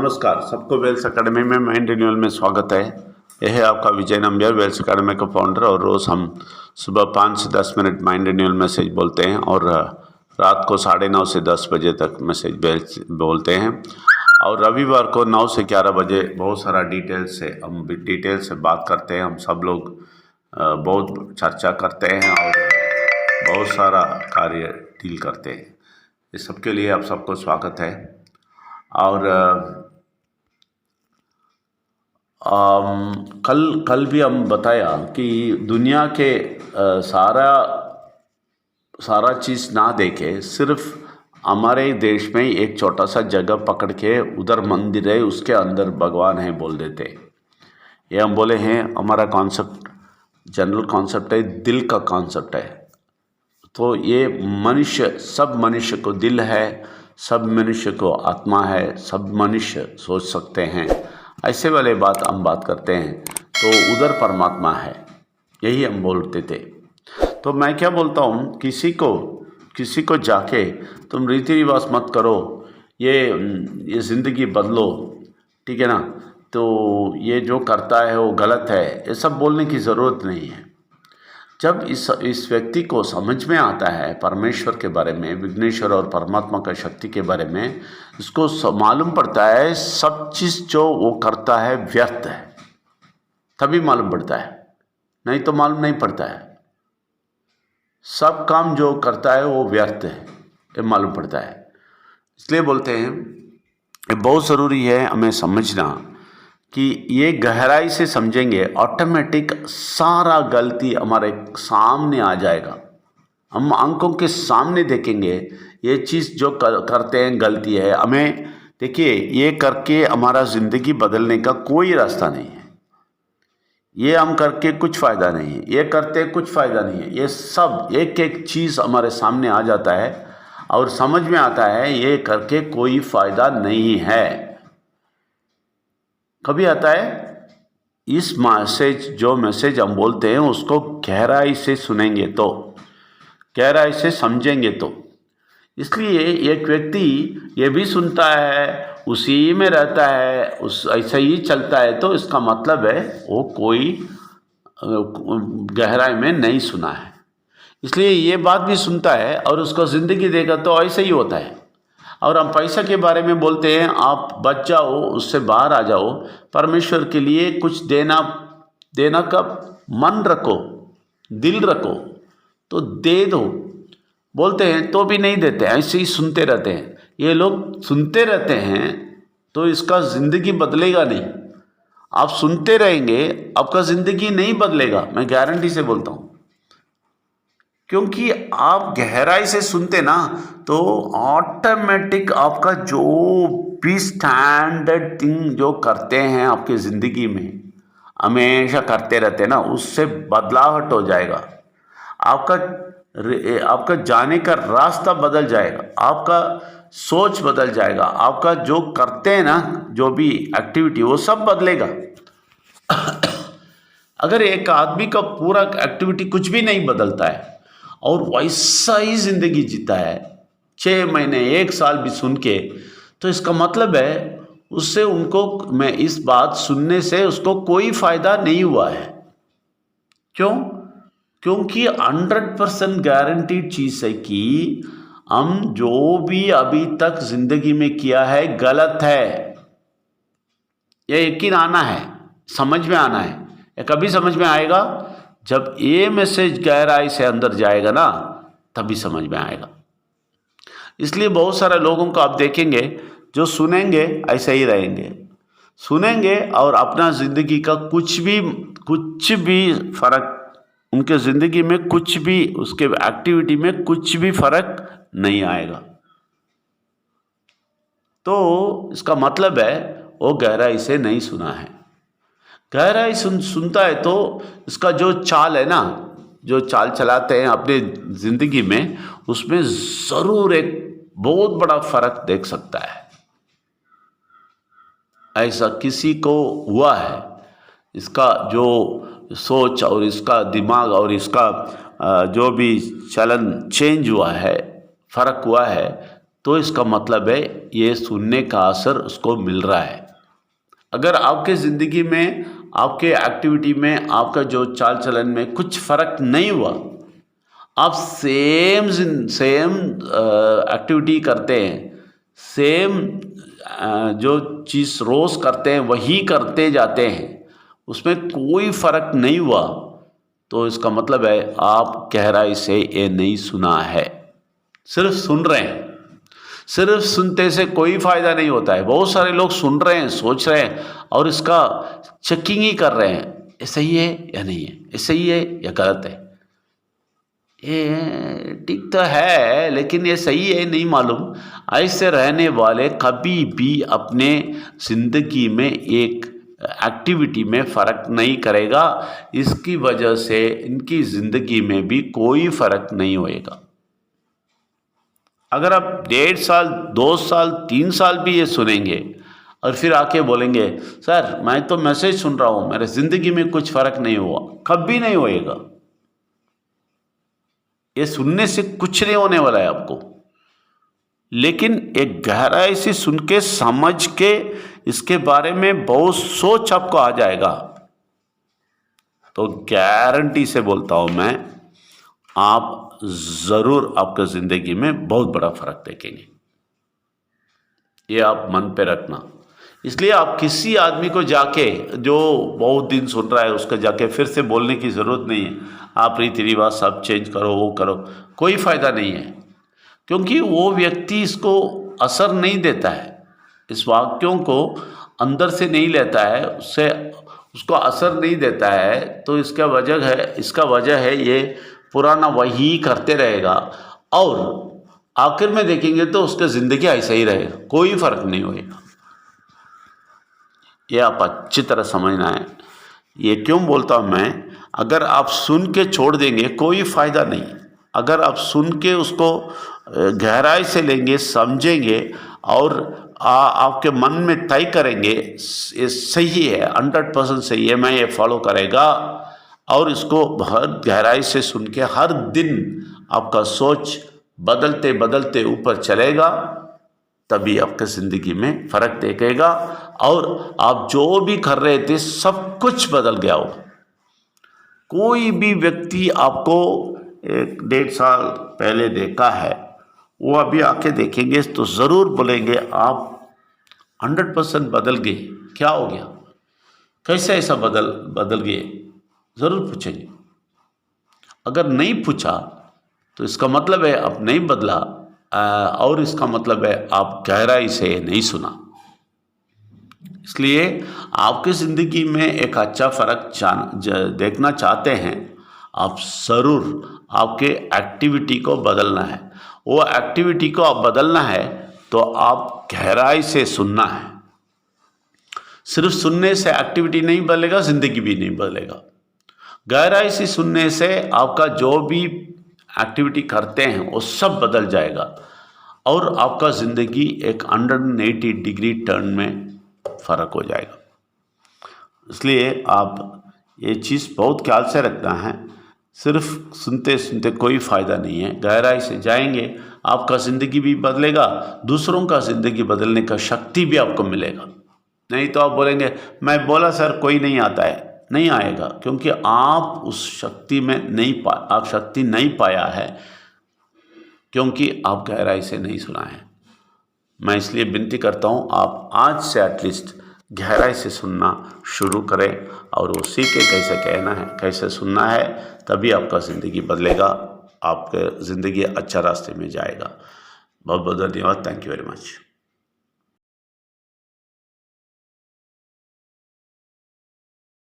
नमस्कार, सबको Wales academy में माइंड रिन्यूअल में स्वागत है। यह है आपका विजय नंबियार, वेल्स अकेडमी का फाउंडर। और रोज़ हम सुबह 5 से 10 मिनट माइंड रिन्यूअल मैसेज बोलते हैं और रात को 9:30 से 10 बजे तक मैसेज बोलते हैं। और रविवार को 9 से 11 बजे बहुत सारा डिटेल से बात करते हैं। हम सब लोग बहुत चर्चा करते हैं और बहुत सारा कार्य डील करते हैं। इस सब के लिए आप सबको स्वागत है। और कल भी हम बताया कि दुनिया के सारा चीज़ ना देखे, सिर्फ हमारे देश में एक छोटा सा जगह पकड़ के उधर मंदिर है, उसके अंदर भगवान है बोल देते। ये हम बोले हैं, हमारा कॉन्सेप्ट जनरल कॉन्सेप्ट है, दिल का कॉन्सेप्ट है। तो ये सब मनुष्य को दिल है, सब मनुष्य को आत्मा है, सब मनुष्य सोच सकते हैं, ऐसे वाले हम बात करते हैं। तो उधर परमात्मा है, यही हम बोलते थे। तो मैं क्या बोलता हूँ, किसी को जाके तुम रीति रिवाज मत करो, ये ज़िंदगी बदलो, ठीक है ना, तो ये जो करता है वो गलत है, ये सब बोलने की ज़रूरत नहीं है। जब इस व्यक्ति को समझ में आता है परमेश्वर के बारे में, विघ्नेश्वर और परमात्मा का शक्ति के बारे में, इसको मालूम पड़ता है सब चीज़ जो वो करता है व्यर्थ है, तभी मालूम पड़ता है, नहीं तो मालूम नहीं पड़ता है। सब काम जो करता है वो व्यर्थ है, ये मालूम पड़ता है। इसलिए बोलते हैं ये बहुत ज़रूरी है हमें समझना कि ये गहराई से समझेंगे, ऑटोमेटिक सारा गलती हमारे सामने आ जाएगा। हम आंखों के सामने देखेंगे ये चीज़ जो करते हैं गलती है। हमें देखिए, ये करके हमारा ज़िंदगी बदलने का कोई रास्ता नहीं है। ये हम करके कुछ फ़ायदा नहीं है, ये करते कुछ फ़ायदा नहीं है। ये सब एक एक चीज़ हमारे सामने आ जाता है और समझ में आता है ये करके कोई फ़ायदा नहीं है। कभी आता है इस मैसेज हम बोलते हैं, उसको गहराई से सुनेंगे तो, गहराई से समझेंगे तो। इसलिए एक व्यक्ति ये भी सुनता है, उसी में रहता है, ऐसा ही चलता है, तो इसका मतलब है वो कोई गहराई में नहीं सुना है। इसलिए ये बात भी सुनता है और उसको ज़िंदगी देगा तो ऐसे ही होता है। और हम पैसा के बारे में बोलते हैं, आप बच जाओ, उससे बाहर आ जाओ, परमेश्वर के लिए कुछ देना का मन रखो, दिल रखो तो दे दो बोलते हैं, तो भी नहीं देते, ऐसे ही सुनते रहते हैं। ये लोग सुनते रहते हैं तो इसका ज़िंदगी बदलेगा नहीं। आप सुनते रहेंगे, आपका ज़िंदगी नहीं बदलेगा, मैं गारंटी से बोलता हूँ। क्योंकि आप गहराई से सुनते ना, तो ऑटोमेटिक आपका जो भी स्टैंडर्ड थिंग जो करते हैं आपके ज़िंदगी में, हमेशा करते रहते हैं ना, उससे बदलावट हो जाएगा। आपका जाने का रास्ता बदल जाएगा, आपका सोच बदल जाएगा, आपका जो करते हैं ना, जो भी एक्टिविटी, वो सब बदलेगा। अगर एक आदमी का पूरा एक्टिविटी कुछ भी नहीं बदलता है और वैसा ही ज़िंदगी जीता है 6 महीने 1 साल भी सुन के, तो इसका मतलब है उससे मैं इस बात सुनने से उसको कोई फ़ायदा नहीं हुआ है। क्यों? क्योंकि 100% गारंटीड चीज़ है कि हम जो भी अभी तक ज़िंदगी में किया है गलत है। ये यकीन आना है, समझ में आना है। ये कभी समझ में आएगा जब ये मैसेज गहराई से अंदर जाएगा ना, तभी समझ में आएगा। इसलिए बहुत सारे लोगों को आप देखेंगे जो सुनेंगे ऐसे ही रहेंगे, सुनेंगे और अपना ज़िंदगी का कुछ भी फ़र्क, उनके ज़िंदगी में कुछ भी, उसके एक्टिविटी में कुछ भी फ़र्क नहीं आएगा। तो इसका मतलब है वो गहराई से नहीं सुना है। गहराई सुनता है तो इसका जो चाल है ना, जो चाल चलाते हैं अपने ज़िंदगी में, उसमें ज़रूर एक बहुत बड़ा फ़र्क देख सकता है। ऐसा किसी को हुआ है, इसका जो सोच और इसका दिमाग और इसका जो भी चलन चेंज हुआ है, फ़र्क हुआ है, तो इसका मतलब है ये सुनने का असर उसको मिल रहा है। अगर आपके ज़िंदगी में, आपके एक्टिविटी में, आपका जो चाल चलन में कुछ फ़र्क नहीं हुआ, आप सेम एक्टिविटी करते हैं, सेम जो चीज़ रोज़ करते हैं वही करते जाते हैं, उसमें कोई फ़र्क नहीं हुआ, तो इसका मतलब है आप गहराई से ये नहीं सुना है, सिर्फ सुन रहे हैं। सिर्फ सुनते से कोई फ़ायदा नहीं होता है। बहुत सारे लोग सुन रहे हैं, सोच रहे हैं और इसका चेकिंग ही कर रहे हैं, ये सही है या नहीं है, ये सही है या गलत है, ये ठीक तो है लेकिन ये सही है नहीं मालूम। ऐसे रहने वाले कभी भी अपने ज़िंदगी में एक एक्टिविटी में फ़र्क नहीं करेगा। इसकी वजह से इनकी ज़िंदगी में भी कोई फ़र्क नहीं होएगा। अगर आप 1.5 साल, 2 साल, 3 साल भी ये सुनेंगे और फिर आके बोलेंगे सर मैं तो मैसेज सुन रहा हूँ, मेरे ज़िंदगी में कुछ फ़र्क नहीं हुआ, कभी नहीं होएगा। ये सुनने से कुछ नहीं होने वाला है आपको, लेकिन एक गहराई से सुन के, समझ के, इसके बारे में बहुत सोच आपको आ जाएगा, तो गारंटी से बोलता हूँ मैं, आप ज़रूर आपकी ज़िंदगी में बहुत बड़ा फ़र्क देखेंगे। ये आप मन पे रखना। इसलिए आप किसी आदमी को जाके, जो बहुत दिन सुन रहा है, उसको जाके फिर से बोलने की ज़रूरत नहीं है आप रीति रिवाज सब चेंज करो, वो करो, कोई फ़ायदा नहीं है, क्योंकि वो व्यक्ति इसको असर नहीं देता है, इस वाक्यों को अंदर से नहीं लेता है, उसको असर नहीं देता है। तो इसका वजह है ये पुराना वही करते रहेगा और आखिर में देखेंगे तो उसका ज़िंदगी ऐसा ही रहेगा, कोई फ़र्क नहीं होएगा। ये आप अच्छी तरह समझना है। ये क्यों बोलता हूँ मैं, अगर आप सुन के छोड़ देंगे कोई फ़ायदा नहीं। अगर आप सुन के उसको गहराई से लेंगे, समझेंगे और आपके मन में तय करेंगे ये सही है, 100% सही है, मैं ये फॉलो करेगा, और इसको बहुत गहराई से सुन के हर दिन आपका सोच बदलते बदलते ऊपर चलेगा, तभी आपके ज़िंदगी में फ़र्क देखेगा और आप जो भी कर रहे थे सब कुछ बदल गया हो। कोई भी व्यक्ति आपको 1.5 साल पहले देखा है, वो अभी आके देखेंगे तो ज़रूर बोलेंगे आप 100% बदल गए, क्या हो गया, कैसे ऐसा बदल गए, ज़रूर पूछेंगे। अगर नहीं पूछा तो इसका मतलब है आप नहीं बदला, और इसका मतलब है आप गहराई से नहीं सुना। इसलिए आपकी ज़िंदगी में एक अच्छा फ़र्क देखना चाहते हैं, आप ज़रूर आपके एक्टिविटी को बदलना है। वो एक्टिविटी को आप बदलना है तो आप गहराई से सुनना है। सिर्फ सुनने से एक्टिविटी नहीं बदलेगा, ज़िंदगी भी नहीं बदलेगा। गहराई से सुनने से आपका जो भी एक्टिविटी करते हैं वो सब बदल जाएगा और आपका ज़िंदगी एक 180 डिग्री टर्न में फ़र्क हो जाएगा। इसलिए आप ये चीज़ बहुत ख्याल से रखना है। सिर्फ सुनते सुनते कोई फ़ायदा नहीं है, गहराई से जाएंगे, आपका ज़िंदगी भी बदलेगा, दूसरों का ज़िंदगी बदलने का शक्ति भी आपको मिलेगा। नहीं तो आप बोलेंगे मैं बोला सर कोई नहीं आता है, नहीं आएगा, क्योंकि आप उस शक्ति में आप शक्ति नहीं पाया है, क्योंकि आप गहराई से नहीं सुना है। मैं इसलिए विनती करता हूँ आप आज से एटलीस्ट गहराई से सुनना शुरू करें और वो सीखें कैसे कहना है, कैसे सुनना है, तभी आपका ज़िंदगी बदलेगा, आपका ज़िंदगी अच्छा रास्ते में जाएगा। बहुत बहुत धन्यवाद। Thank you very much.